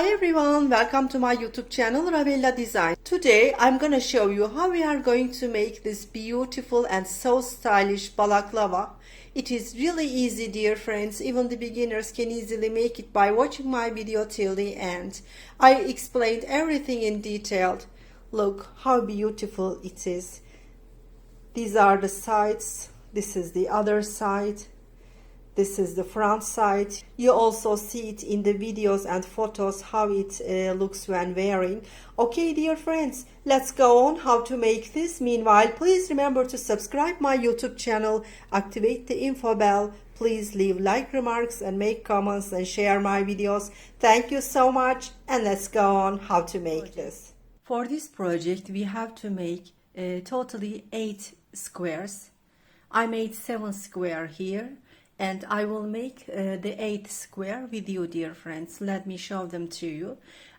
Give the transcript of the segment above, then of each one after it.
Hi everyone, welcome to my YouTube channel Ravella Design. Today I'm gonna show you how we are going to make this beautiful and so stylish balaclava. It is really easy, dear friends. Even the beginners can easily make it by watching my video till the end. I explained everything in detail. Look how beautiful it is. These are the sides, this is the other side. This is the front side. You also see it in the videos and photos how it looks when wearing. Okay, dear friends, let's go on how to make this. Meanwhile, please remember to subscribe my YouTube channel, activate the info bell. Please leave like remarks and make comments and share my videos. Thank you so much, and let's go on how to make this. For this project, we have to make totally 8 squares. I made 7 square here. And I will make the 8th square with you, dear friends. Let me show them to you.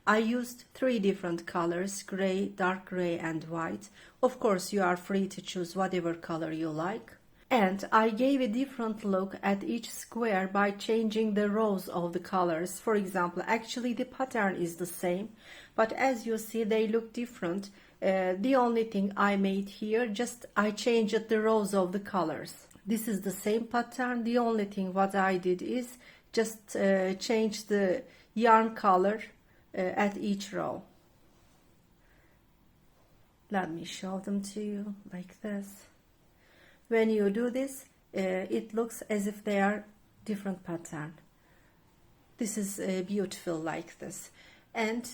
I used 3 different colors, gray, dark gray and white. Of course, you are free to choose whatever color you like. And I gave a different look at each square by changing the rows of the colors. For example, actually the pattern is the same, but as you see, they look different. The only thing I made here, just I changed the rows of the colors. This is the same pattern. The only thing what I did is just change the yarn color at each row. Let me show them to you like this. When you do this, it looks as if they are different pattern. This is beautiful like this. And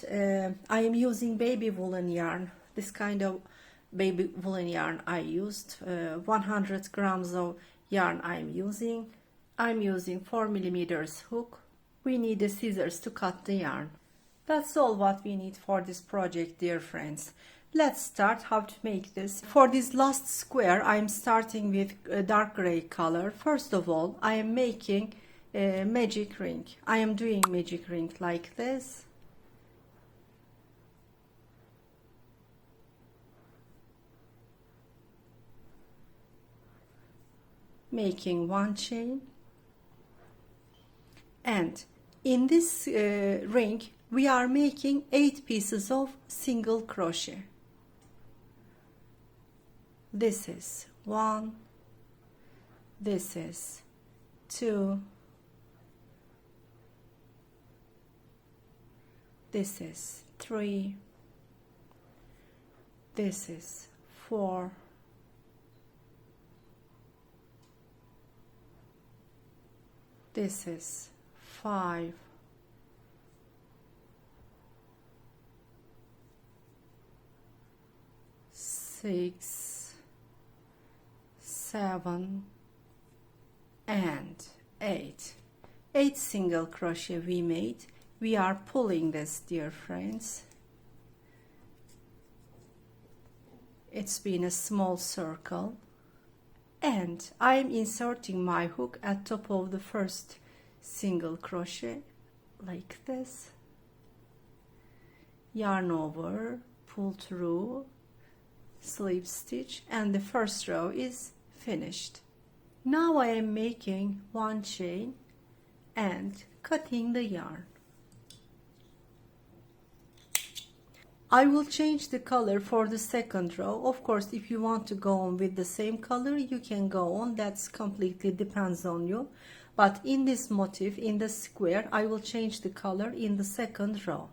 I am using baby woolen yarn. This kind of baby woolen yarn I used. 100 grams of yarn I'm using 4 millimeters hook. We need the scissors to cut the yarn. That's all what we need for this project, dear friends. Let's start how to make this. For this last square, I'm starting with a dark gray color. First of all, I am making a magic ring. I am doing magic ring like this. Making 1 chain, and in this ring we are making 8 pieces of single crochet. This is 1, this is 2, this is 3, this is 4, this is 5, 6, 7, and 8. 8 single crochet we made. We are pulling this, dear friends. It's been a small circle. And I'm inserting my hook at top of the first single crochet like this. Yarn over, pull through, slip stitch, and the first row is finished. Now I am making 1 chain and cutting the yarn. I will change the color for the second row. Of course, if you want to go on with the same color, you can go on. That's completely depends on you. But in this motif, in the square, I will change the color in the second row.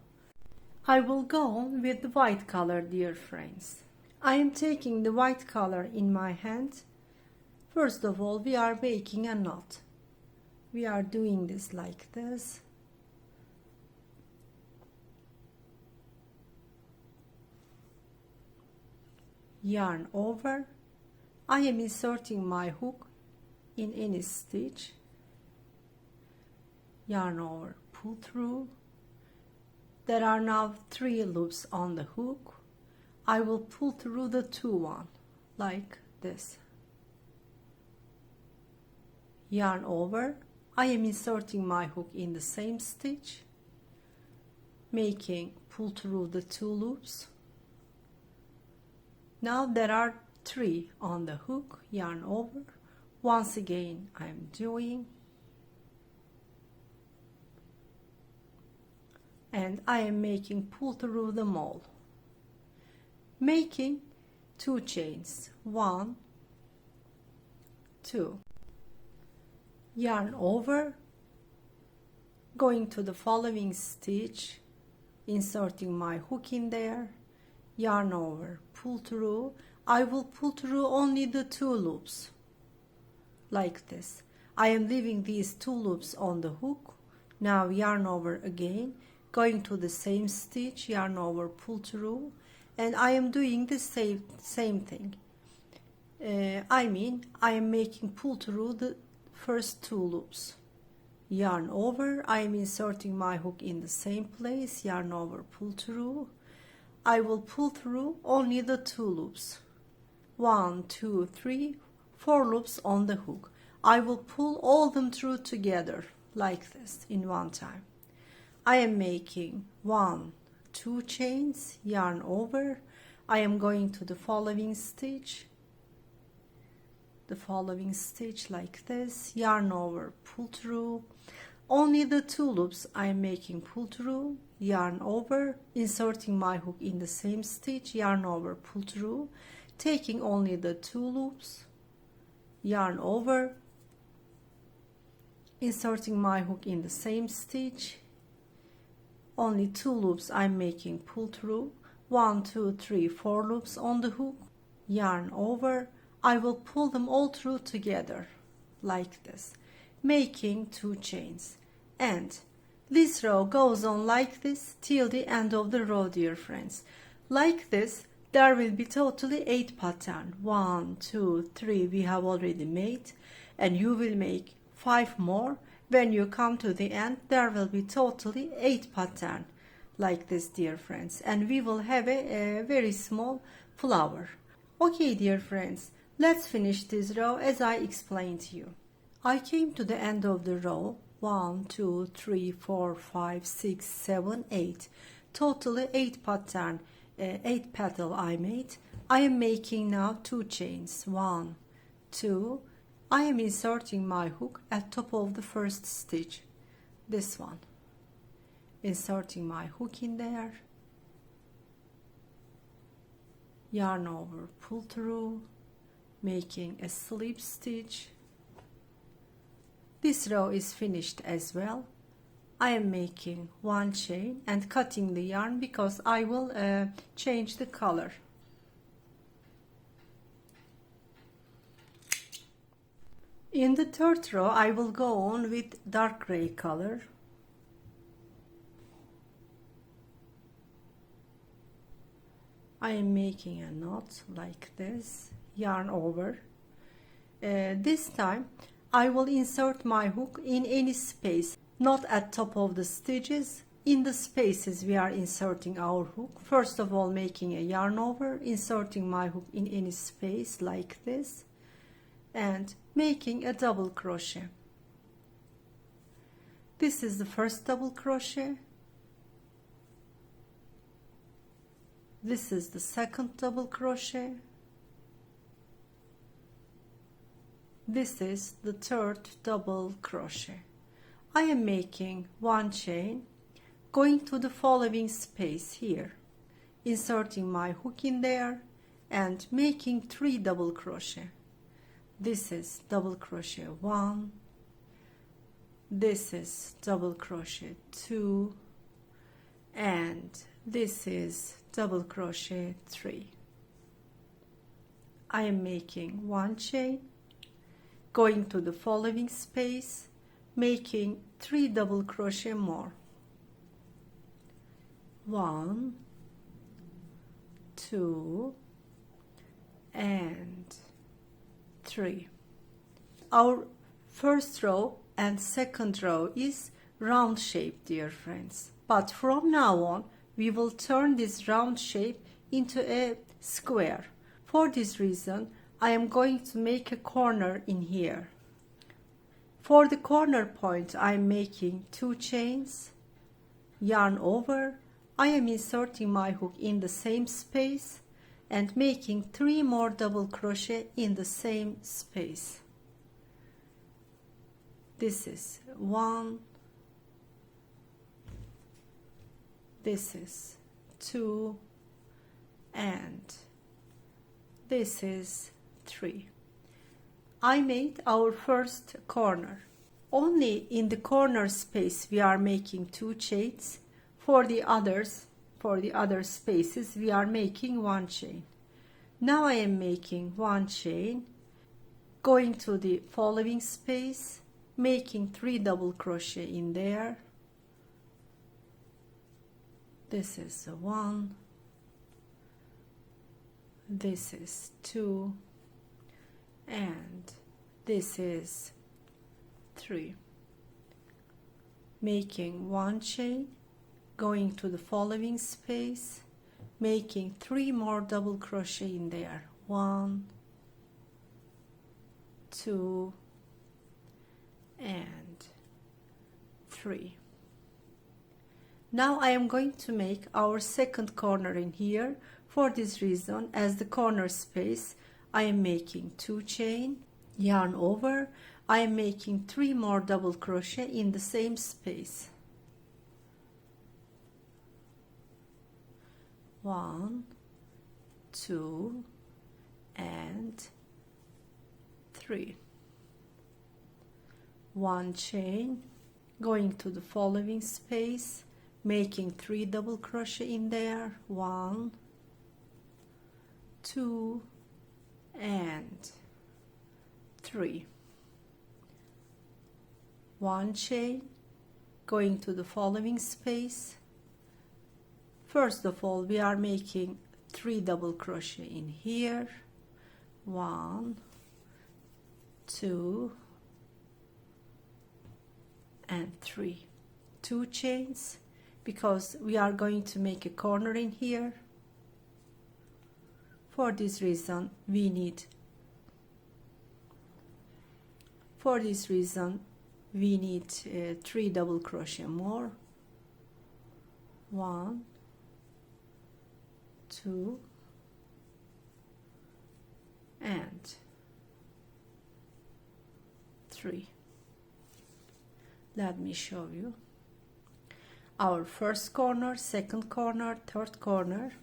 I will go on with the white color, dear friends. I am taking the white color in my hand. First of all, we are making a knot. We are doing this like this. Yarn over. I am inserting my hook in any stitch. Yarn over, pull through. There are now 3 loops on the hook. I will pull through the 2 like this. Yarn over. I am inserting my hook in the same stitch, making pull through the 2 loops. Now there are 3 on the hook. Yarn over. Once again I'm doing and I am making pull through them all, making 2 chains, 1, 2, yarn over, going to the following stitch, inserting my hook in there, yarn over, pull through. I will pull through only the 2 loops like this. I am leaving these 2 loops on the hook. Now yarn over again, going to the same stitch, yarn over, pull through, and I am doing the same thing. I am making pull through the first 2 loops, yarn over, I am inserting my hook in the same place, yarn over, pull through. I will pull through only the 2 loops, 1, 2, 3, 4 loops on the hook. I will pull all them through together like this in one time. I am making 1, 2 chains, yarn over. I am going to the following stitch, like this, yarn over, pull through. Only the 2 loops I am making pull through, yarn over, inserting my hook in the same stitch, yarn over, pull through, taking only the 2 loops, yarn over, inserting my hook in the same stitch, only 2 loops I'm making pull through, 1, 2, 3, 4 loops on the hook, yarn over. I will pull them all through together like this, making 2 chains, and this row goes on like this till the end of the row, dear friends. Like this there will be totally 8 patterns. 1, 2, 3 we have already made, and you will make 5 more. When you come to the end there will be totally 8 patterns like this, dear friends, and we will have a very small flower. Okay, dear friends, let's finish this row as I explained to you. I came to the end of the row, 1, 2, 3, 4, 5, 6, 7, 8. Totally 8 pattern, 8 petal I made. I am making now 2 chains, 1, 2. I am inserting my hook at top of the first stitch, this one. Inserting my hook in there, yarn over, pull through, making a slip stitch. This row is finished as well. I am making 1 chain and cutting the yarn because I will change the color. In the 3rd row I will go on with dark gray color. I am making a knot like this, yarn over. This time I will insert my hook in any space, not at top of the stitches. In the spaces we are inserting our hook. First of all, making a yarn over, inserting my hook in any space like this, and making a double crochet. This is the first double crochet. This is the second double crochet. This is the 3rd double crochet. I am making 1 chain, going to the following space here, inserting my hook in there and making 3 double crochet. This is double crochet 1, this is double crochet 2, and this is double crochet 3. I am making 1 chain, going to the following space, making 3 double crochet more. 1, 2, and 3. Our first row and second row is round shape, dear friends, but from now on we will turn this round shape into a square. For this reason I am going to make a corner in here. For the corner point I am making 2 chains, yarn over. I am inserting my hook in the same space and making 3 more double crochet in the same space. This is 1, this is 2, and this is 3. I made our first corner. Only in the corner space we are making 2 chains. For the other spaces we are making 1 chain. Now I am making 1 chain, going to the following space, making 3 double crochet in there. This is 1, this is 2, and this is 3. Making 1 chain, going to the following space, making 3 more double crochet in there. 1, 2, and 3. Now I am going to make our second corner in here. For this reason, as the corner space, I am making 2 chain, yarn over. I am making 3 more double crochet in the same space. 1, 2, and 3. 1 chain, going to the following space, making 3 double crochet in there. 1, 2, and 3. 1 chain, going to the following space. First of all, we are making 3 double crochet in here. 1, 2, and 3. 2 chains, because we are going to make a corner in here. For this reason, we need 3 double crochet more. 1, 2, and 3. Let me show you our first corner, second corner, third corner,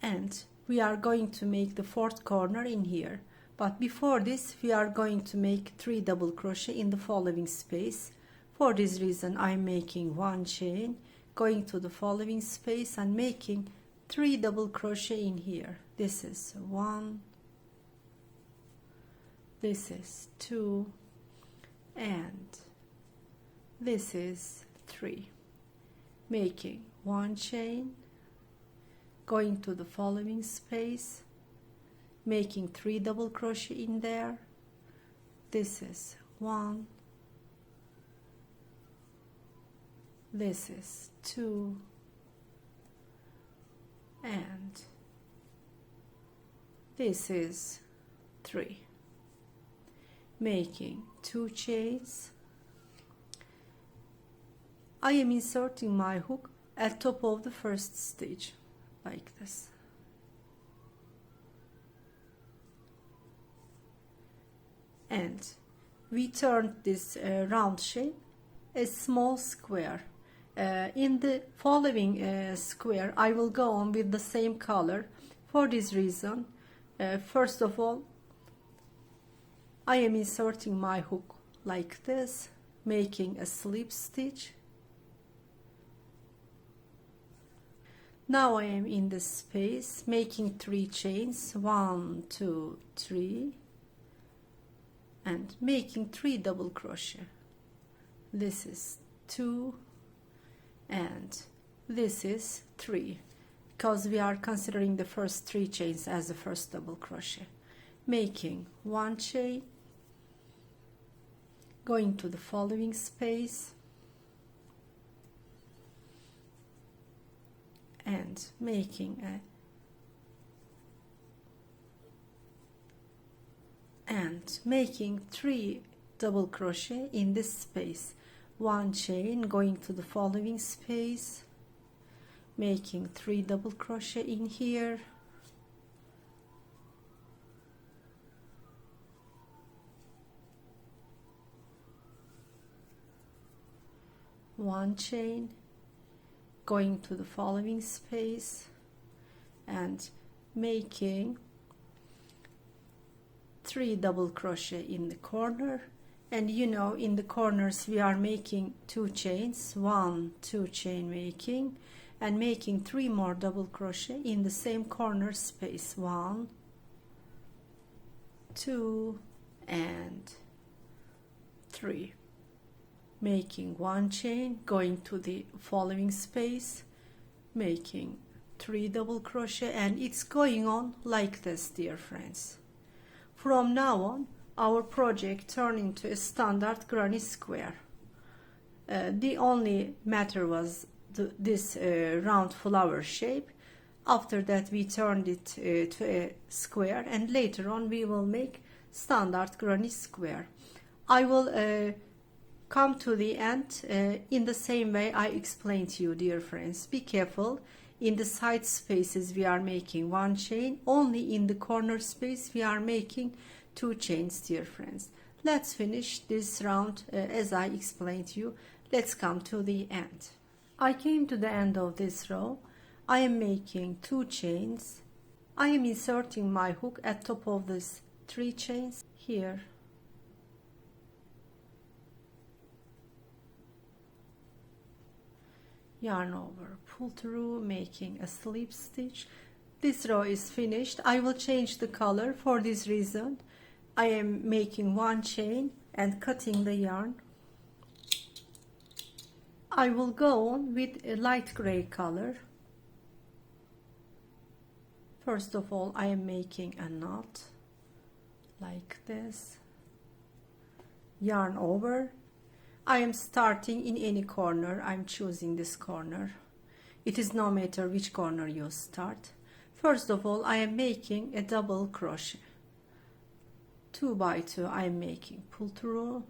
and we are going to make the fourth corner in here. But before this, we are going to make 3 double crochet in the following space. For this reason, I'm making 1 chain, going to the following space and making 3 double crochet in here. This is 1, this is 2, and this is 3. Making 1 chain, going to the following space, making 3 double crochet in there. This is 1, this is 2, and this is 3. Making 2 chains. I am inserting my hook at top of the first stitch like this. And we turned this round shape a small square. In the following square, I will go on with the same color. For this reason, first of all, I am inserting my hook like this, making a slip stitch. Now I am in the space, making 3 chains, 1, 2, 3, and making 3 double crochet. This is 2, and this is 3, because we are considering the first 3 chains as the first double crochet. Making 1 chain, going to the following space, and making 3 double crochet in this space. 1 chain, going to the following space, making 3 double crochet in here, one chain, going to the following space and making 3 double crochet in the corner. And you know, in the corners we are making 2 chains, 1 2 chain making, and making 3 more double crochet in the same corner space, 1 2 and 3, making 1 chain, going to the following space, making 3 double crochet, and it's going on like this, dear friends. From now on, our project turned into a standard granny square. The only matter was this round flower shape. After that we turned it to a square, and later on we will make standard granny square. I will come to the end in the same way I explained to you, dear friends. Be careful. In the side spaces we are making 1 chain, only in the corner space we are making 2 chains, dear friends. Let's finish this round as I explained to you. Let's come to the end. I came to the end of this row. I am making 2 chains. I am inserting my hook at top of this 3 chains here. Yarn over, pull through, making a slip stitch. This row is finished. I will change the color. For this reason I am making 1 chain and cutting the yarn. I will go on with a light gray color. First of all, I am making a knot like this, yarn over. I am starting in any corner. I'm choosing this corner. It is no matter which corner you start. First of all, I am making a double crochet. 2 by 2 I am making pull through.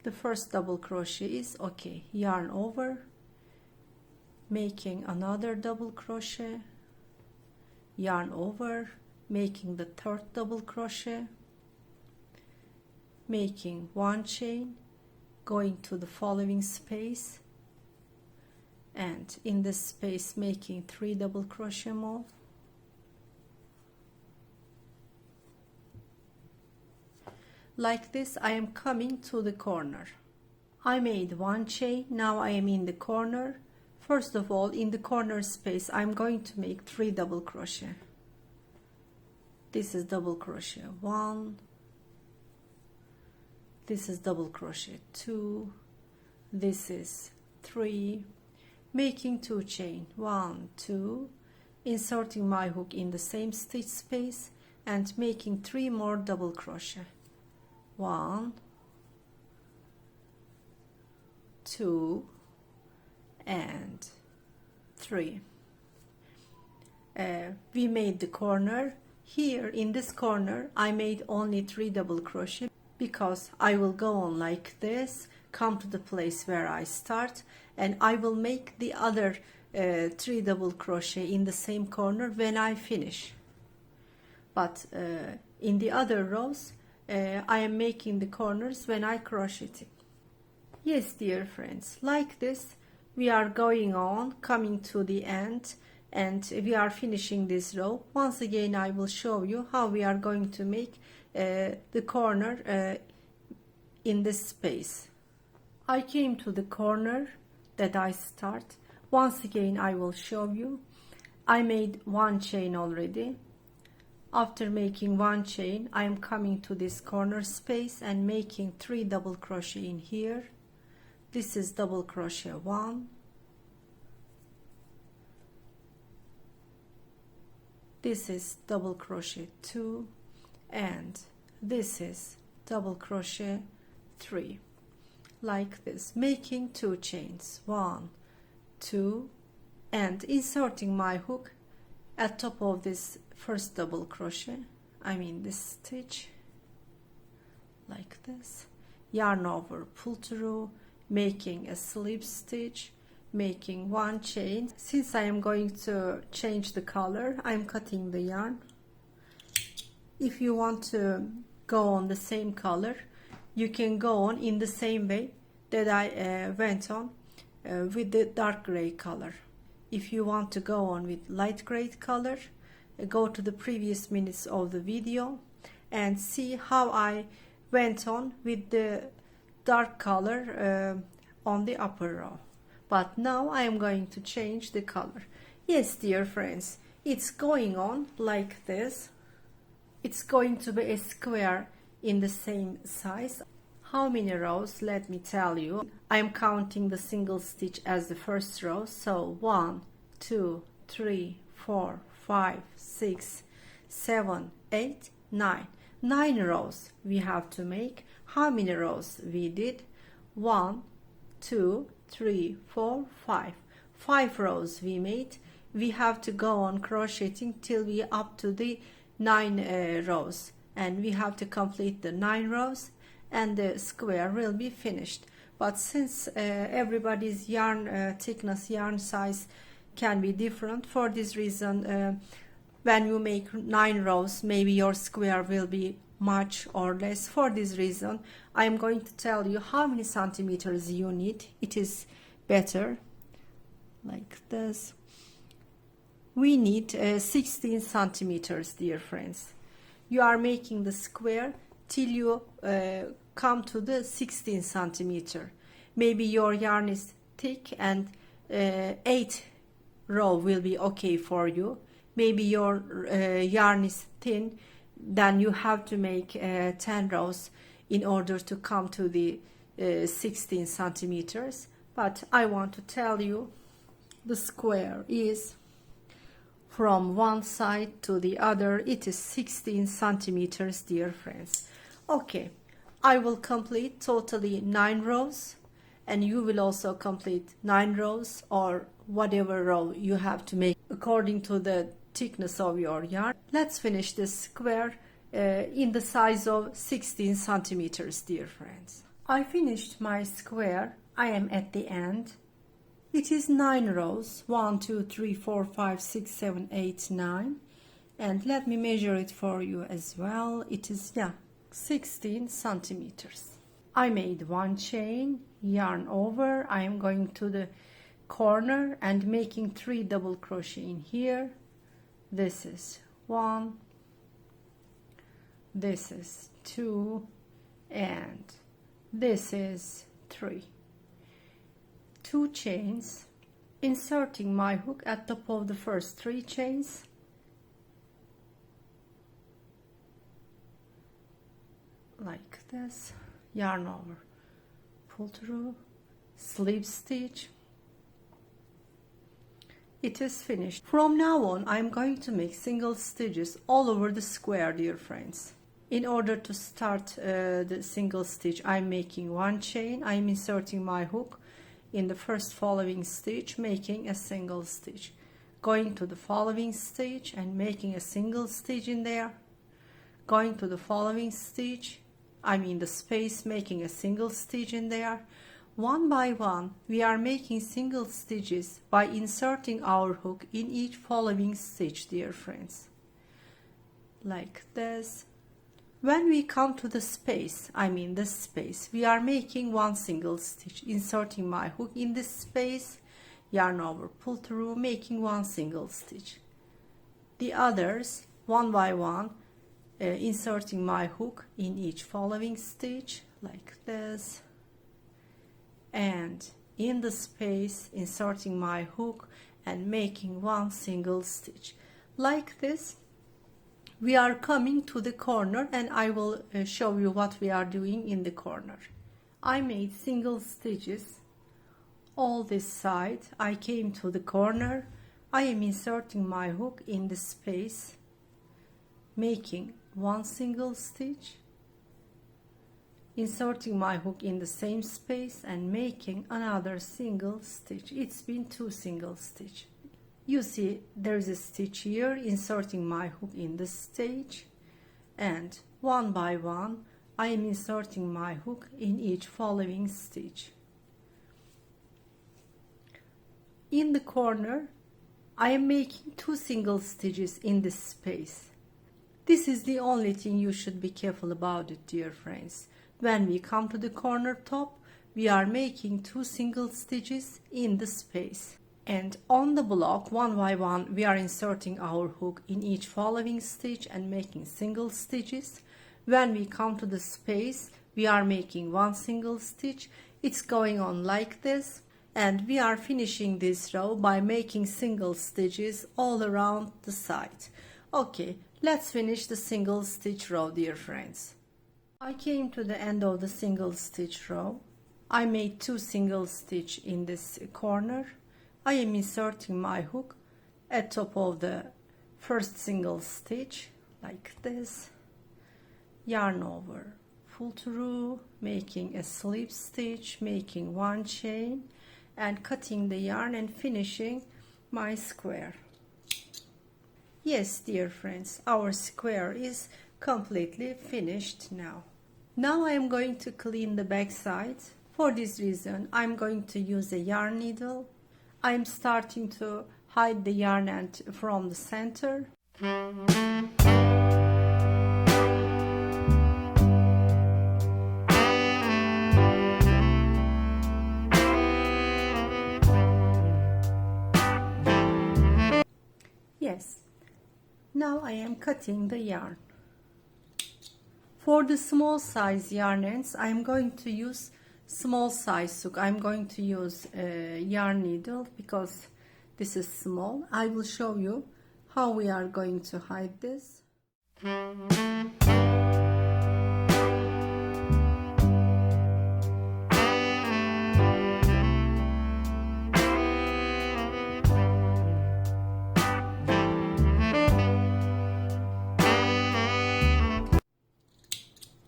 The first double crochet is okay. Yarn over, making another double crochet, yarn over, making the 3rd double crochet, making 1 chain, going to the following space, and in this space making 3 double crochet more. Like this I am coming to the corner. I made 1 chain. Now I am in the corner. First of all, in the corner space I'm going to make 3 double crochet. This is double crochet 1, this is double crochet 2, this is 3, making 2 chain, 1 2, inserting my hook in the same stitch space and making 3 more double crochet, 1 2 and 3. We made the corner. Here in this corner I made only 3 double crochet because I will go on like this, come to the place where I start, and I will make the other 3 double crochet in the same corner when I finish. But in the other rows I am making the corners when I crocheting. Yes, dear friends, like this we are going on, coming to the end, and we are finishing this row. Once again I will show you how we are going to make the corner in this space. I came to the corner that I start. Once again I will show you. I made 1 chain already. After making 1 chain I am coming to this corner space and making 3 double crochet in here. This is double crochet 1, this is double crochet 2, and this is double crochet 3, like this, making 2 chains, 1 2, and inserting my hook at top of this first double crochet, I mean this stitch, like this, yarn over, pull through, making a slip stitch, making 1 chain. Since I am going to change the color, I am cutting the yarn. If you want to go on the same color, you can go on in the same way that I went on with the dark gray color. If you want to go on with light gray color, go to the previous minutes of the video and see how I went on with the dark color on the upper row. But now I am going to change the color. Yes, dear friends, it's going on like this. It's going to be a square in the same size. How many rows? Let me tell you. I'm counting the single stitch as the first row. So 1, 2, 3, 4, 5, 6, 7, 8, 9. 9 rows we have to make. How many rows we did? 1, 2, 3, 4, 5. 5 rows we made. We have to go on crocheting till we up to the 9 rows, and we have to complete the 9 rows and the square will be finished. But since everybody's yarn thickness, yarn size can be different, for this reason when you make 9 rows maybe your square will be much or less. For this reason I am going to tell you how many centimeters you need. It is better like this. We need 16 centimeters, dear friends. You are making the square till you come to the 16 centimeter. Maybe your yarn is thick and 8 row will be okay for you. Maybe your yarn is thin, then you have to make 10 rows in order to come to the 16 centimeters. But I want to tell you the square is from one side to the other. It is 16 centimeters, dear friends. Okay, I will complete totally 9 rows and you will also complete 9 rows or whatever row you have to make according to the thickness of your yarn. Let's finish this square in the size of 16 centimeters, dear friends. I finished my square. I am at the end. It is 9 rows, 1, 2, 3, 4, 5, 6, 7, 8, 9. And let me measure it for you as well. It is 16 centimeters. I made 1 chain, yarn over. I am going to the corner and making 3 double crochet in here. This is 1, this is 2, and this is 3. 2 chains, inserting my hook at the top of the first 3 chains, like this, yarn over, pull through, slip stitch. It is finished. From now on I am going to make single stitches all over the square, dear friends. In order to start the single stitch, I am making 1 chain. I am inserting my hook in the first following stitch, making a single stitch, going to the following stitch and making a single stitch in there, going to the following stitch, I mean the space, making a single stitch in there. One by one we are making single stitches by inserting our hook in each following stitch, dear friends, like this. When we come to the space, I mean this space, we are making 1 single stitch, inserting my hook in this space, yarn over, pull through, making 1 single stitch. The others, one by one, inserting my hook in each following stitch, like this, and in the space, inserting my hook and making 1 single stitch, like this. We are coming to the corner and I will show you what we are doing in the corner. I made single stitches all this side. I came to the corner. I am inserting my hook in the space, making 1 single stitch, inserting my hook in the same space and making another single stitch. It's been 2 single stitch. You see there is a stitch here, inserting my hook in this stage, and one by one I am inserting my hook in each following stitch. In the corner I am making 2 single stitches in this space. This is the only thing you should be careful about it, dear friends. When we come to the corner top, we are making 2 single stitches in the space. And on the block, one by one, we are inserting our hook in each following stitch and making single stitches. When we come to the space, we are making 1 single stitch. It's going on like this. And we are finishing this row by making single stitches all around the side. Okay, let's finish the single stitch row, dear friends. I came to the end of the single stitch row. I made 2 single stitch in this corner. I am inserting my hook at top of the first single stitch like this. Yarn over, pull through, making a slip stitch, making 1 chain, and cutting the yarn and finishing my square. Yes, dear friends, our square is completely finished now. Now I am going to clean the back side. For this reason, I'm going to use a yarn needle. I'm starting to hide the yarn end from the center. Yes, now I am cutting the yarn. For the small size yarn ends, I am going to use small size hook. I'm going to use a yarn needle because this is small. I will show you how we are going to hide this.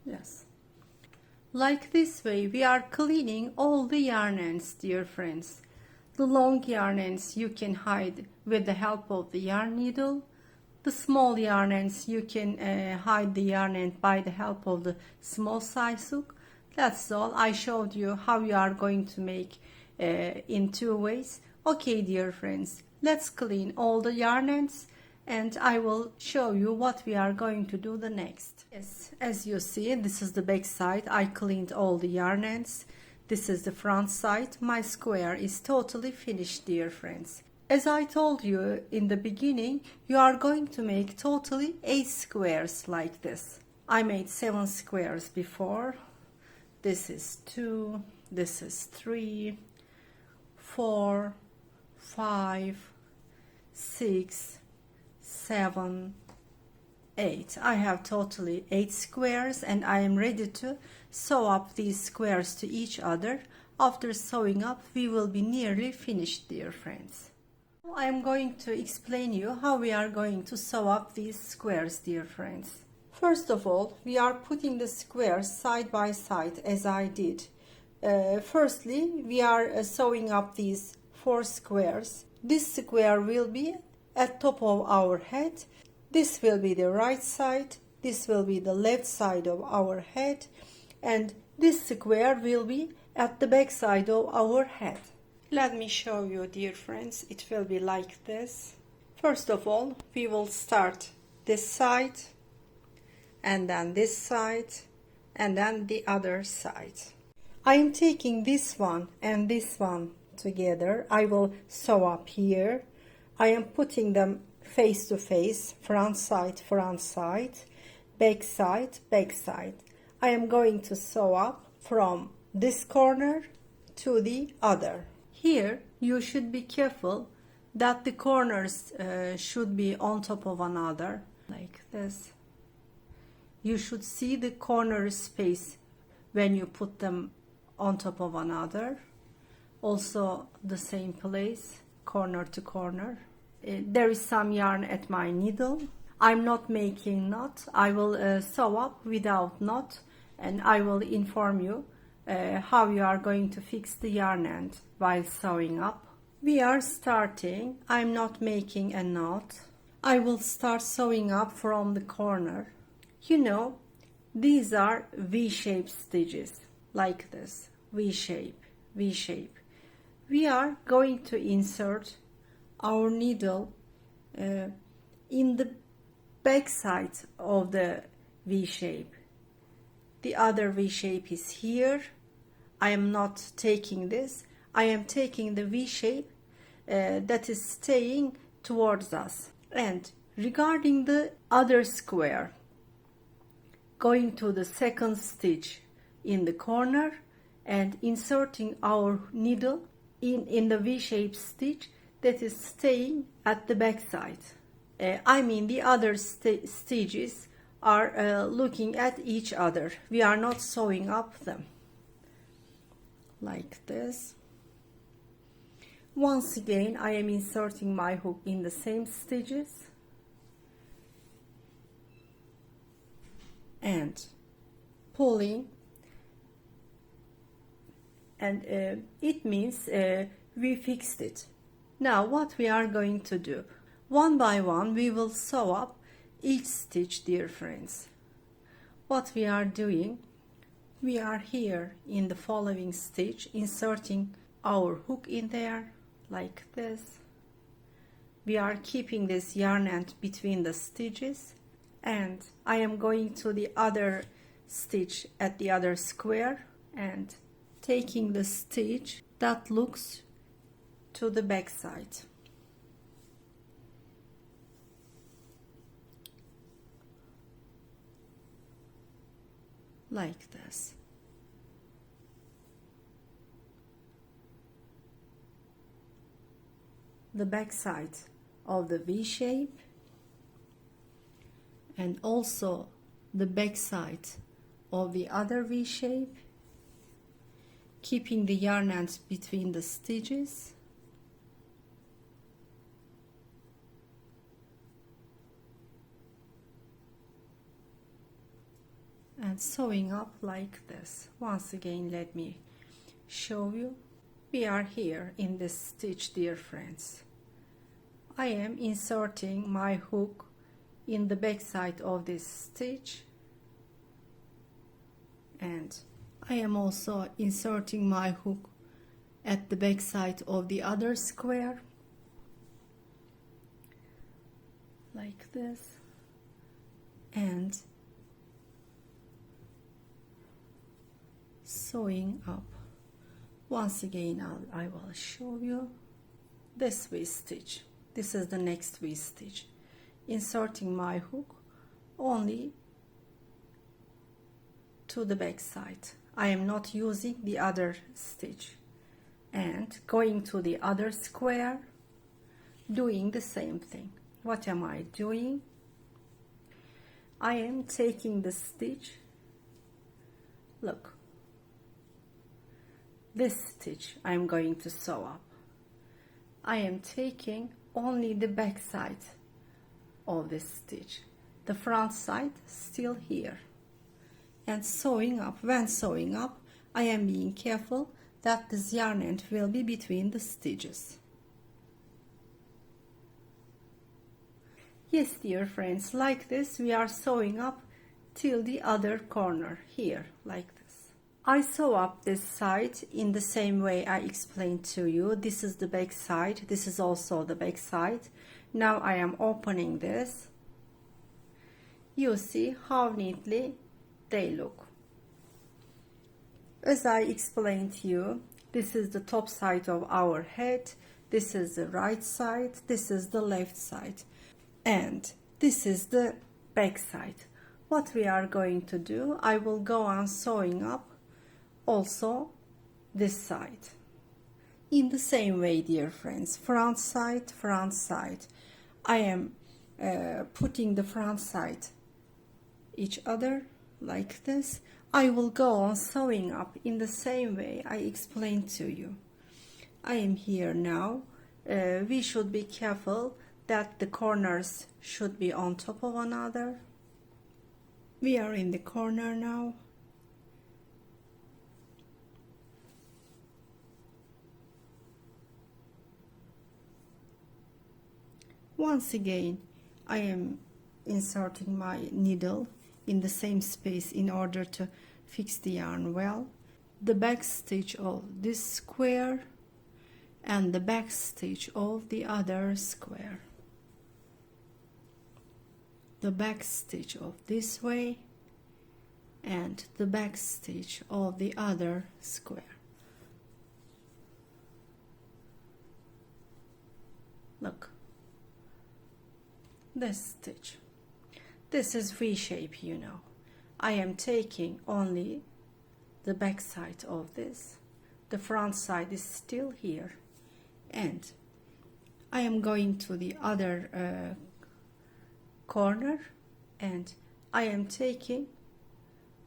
Yes. Like this way, we are cleaning all the yarn ends, dear friends. The long yarn ends you can hide with the help of the yarn needle. The small yarn ends you can hide the yarn end by the help of the small size hook. That's all. I showed you how you are going to make in 2 ways. Okay, dear friends, let's clean all the yarn ends and I will show you what we are going to do the next. Yes, as you see, this is the back side. I cleaned all the yarn ends. This is the front side. My square is totally finished, dear friends. As I told you in the beginning, you are going to make totally 8 squares like this. I made 7 squares before. This is 2, this is 3, 4, 5, 6, 7, 8. I have totally 8 squares and I am ready to sew up these squares to each other. After sewing up, we will be nearly finished, dear friends. I am going to explain you how we are going to sew up these squares, dear friends. First of all, we are putting the squares side by side as I did. Firstly, we are sewing up these 4 squares. This square will be at top of our head. This will be the right side, this will be the left side of our head, and this square will be at the back side of our head. Let me show you, dear friends. It will be like this. First of all, we will start this side, and then this side, and then the other side. I am taking this one and this one together. I will sew up here. I am putting them face to face, front side, back side, back side. I am going to sew up from this corner to the other. Here you should be careful that the corners should be on top of another, like this. You should see the corner space when you put them on top of another. Also the same place, corner to corner. There is some yarn at my needle. I'm not making knot. I will sew up without knot and I will inform you how you are going to fix the yarn end while sewing up. We are starting. I'm not making a knot. I will start sewing up from the corner. You know, these are V-shaped stitches like this. V-shape, V-shape. We are going to insert our needle in the back side of the V shape. The other V shape is here. I am not taking this. I am taking the V shape that is staying towards us. And regarding the other square, going to the second stitch in the corner and inserting our needle in the V-shaped stitch that is staying at the back side. I mean the other stitches are looking at each other. We are not sewing up them like this. Once again, I am inserting my hook in the same stitches and pulling, and it means we fixed it. Now what we are going to do, one by one we will sew up each stitch, dear friends. What we are doing, we are here in the following stitch, inserting our hook in there like this. We are keeping this yarn end between the stitches, and I am going to the other stitch at the other square and taking the stitch that looks to the back side. Like this. The back side of the V shape, and also the back side of the other V shape, keeping the yarn ends between the stitches. And sewing up like this. Once again, let me show you. We are here in this stitch, dear friends. I am inserting my hook in the back side of this stitch, and I am also inserting my hook at the back side of the other square like this, and sewing up. Once again, I will show you this V stitch. This is the next V stitch. Inserting my hook only to the back side. I am not using the other stitch, and going to the other square, doing the same thing. What am I doing? I am taking the stitch, look, this stitch I am going to sew up. I am taking only the back side of this stitch, the front side still here, and sewing up. When sewing up, I am being careful that this yarn end will be between the stitches. Yes, dear friends, like this we are sewing up till the other corner here, like this. I sew up this side in the same way I explained to you. This is the back side, this is also the back side. Now I am opening this. You see how neatly they look. As I explained to you, this is the top side of our head, this is the right side, this is the left side, and this is the back side. What we are going to do, I will go on sewing up also this side in the same way, dear friends. Front side, front side. I am putting the front side each other like this. I will go on sewing up in the same way I explained to you. I am here now. We should be careful that the corners should be on top of another. We are in the corner now. Once again, I am inserting my needle in the same space in order to fix the yarn well. The back stitch of this square and the back stitch of the other square. The back stitch of this way and the back stitch of the other square. Look, this stitch. This is V shape, you know. I am taking only the back side of this. The front side is still here, and I am going to the other corner, and I am taking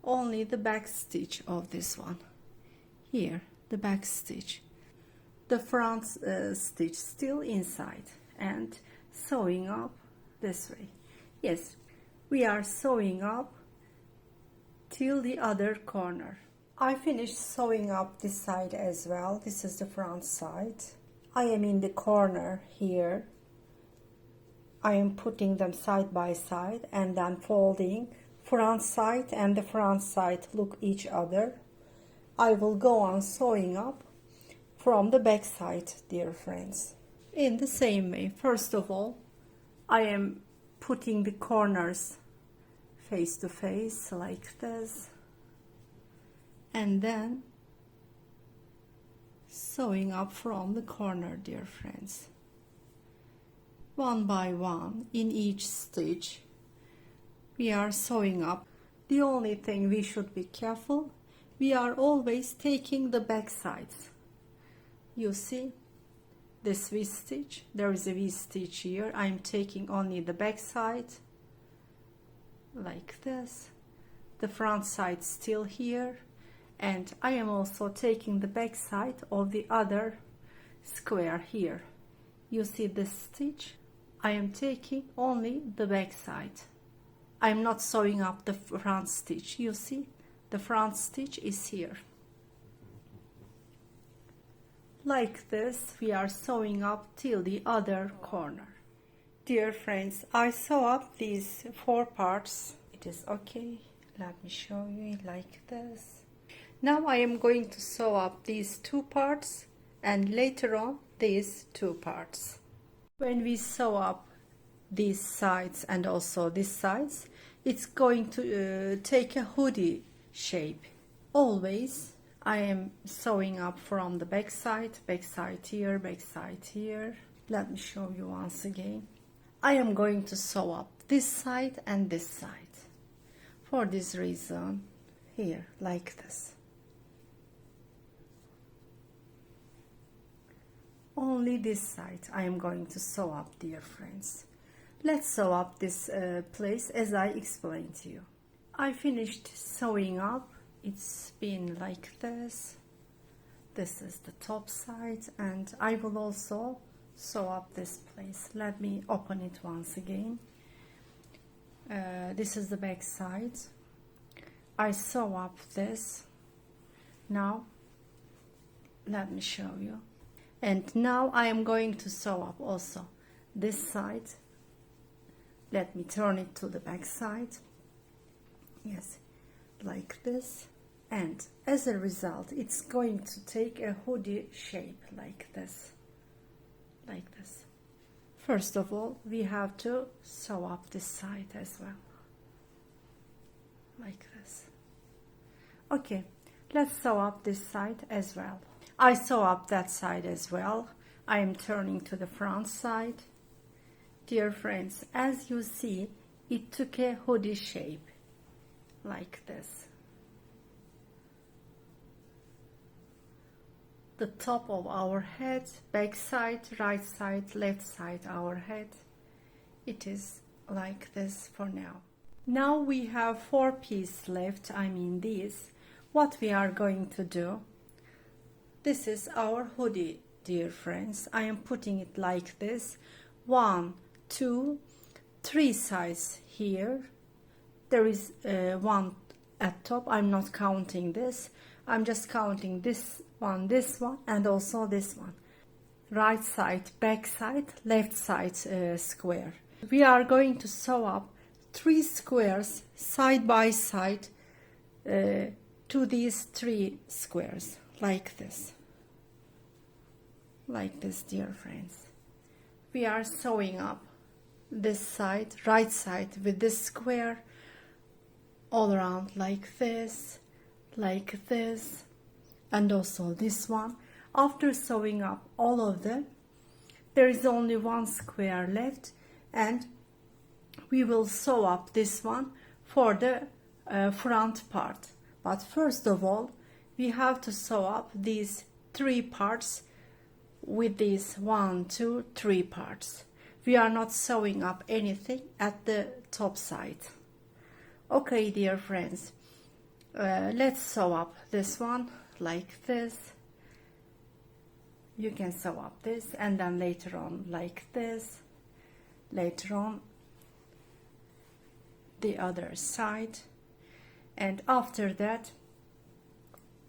only the back stitch of this one. Here, the back stitch. The front stitch still inside, and sewing up this way. Yes, we are sewing up till the other corner. I finished sewing up this side as well. This is the front side. I am in the corner here. I am putting them side by side and then folding. Front side and the front side look each other. I will go on sewing up from the back side, dear friends. In the same way, first of all, I am putting the corners face to face like this, and then sewing up from the corner, dear friends. One by one in each stitch we are sewing up. The only thing we should be careful, we are always taking the back sides. You see this V stitch, there is a V stitch here. I'm taking only the back side like this, the front side still here, and I am also taking the back side of the other square here. You see this stitch, I am taking only the back side. I'm not sewing up the front stitch. You see the front stitch is here. Like this we are sewing up till the other corner. Dear friends, I sew up these 4 parts. It is okay. Let me show you like this. Now I am going to sew up these 2 parts and later on these 2 parts. When we sew up these sides and also these sides, it's going to take a hoodie shape. Always I am sewing up from the back side here, back side here. Let me show you once again. I am going to sew up this side and this side. For this reason, here, like this. Only this side I am going to sew up, dear friends. Let's sew up this place as I explained to you. I finished sewing up. It's been like this. This is the top side, and I will also sew up this place. Let me open it once again. This is the back side. I sew up this. Now let me show you. And now I am going to sew up also this side. Let me turn it to the back side. Yes, like this. And as a result, it's going to take a hoodie shape like this. Like this. First of all, we have to sew up this side as well. Like this. Okay, let's sew up this side as well. I sew up that side as well. I am turning to the front side. Dear friends, as you see, it took a hoodie shape like this. The top of our head, back side, right side, left side our head. It is like this for now. Now we have 4 pieces left, I mean these. What we are going to do, this is our hoodie, dear friends. I am putting it like this. 1, 2, 3 sides here. There is one at top. I'm not counting this. I'm just counting this one, and also this one. Right side, back side, left side square. We are going to sew up 3 squares side by side to these 3 squares, like this. Like this, dear friends. We are sewing up this side, right side, with this square all around like this, and also this one. After sewing up all of them, there is only one square left, and we will sew up this one for the front part. But first of all, we have to sew up these 3 parts with these 1, 2, 3 parts. We are not sewing up anything at the top side. Okay, dear friends, let's sew up this one like this. You can sew up this, and then later on like this, later on the other side, and after that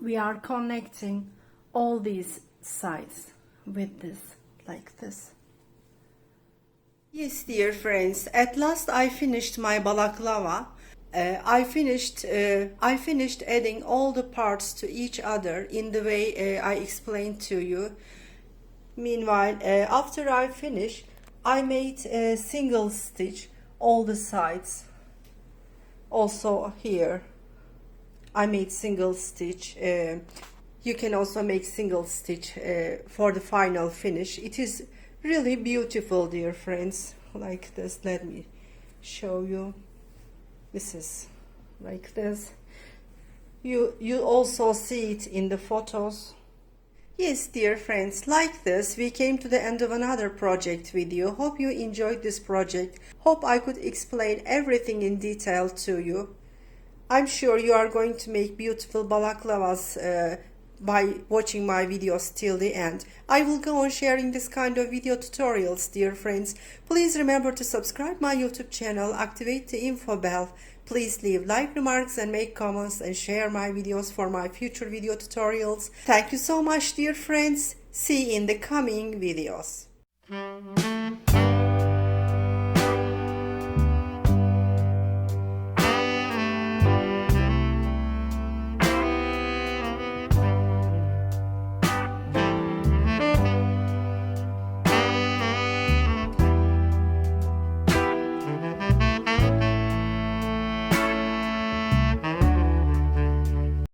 we are connecting all these sides with this like this. Yes, dear friends, at last I finished my balaclava. I finished adding all the parts to each other in the way I explained to you. Meanwhile, after I finished, I made a single stitch all the sides. Also here I made single stitch. You can also make single stitch for the final finish. It is really beautiful, dear friends, like this. Let me show you. This is like this. You also see it in the photos. Yes, dear friends, like this we came to the end of another project video. Hope you enjoyed this project. Hope I could explain everything in detail to you. I'm sure you are going to make beautiful balaclavas by watching my videos till the end. I will go on sharing this kind of video tutorials, dear friends. Please remember to subscribe my YouTube channel, activate the info bell. Please leave like remarks and make comments and share my videos for my future video tutorials. Thank you so much, dear friends. See you in the coming videos.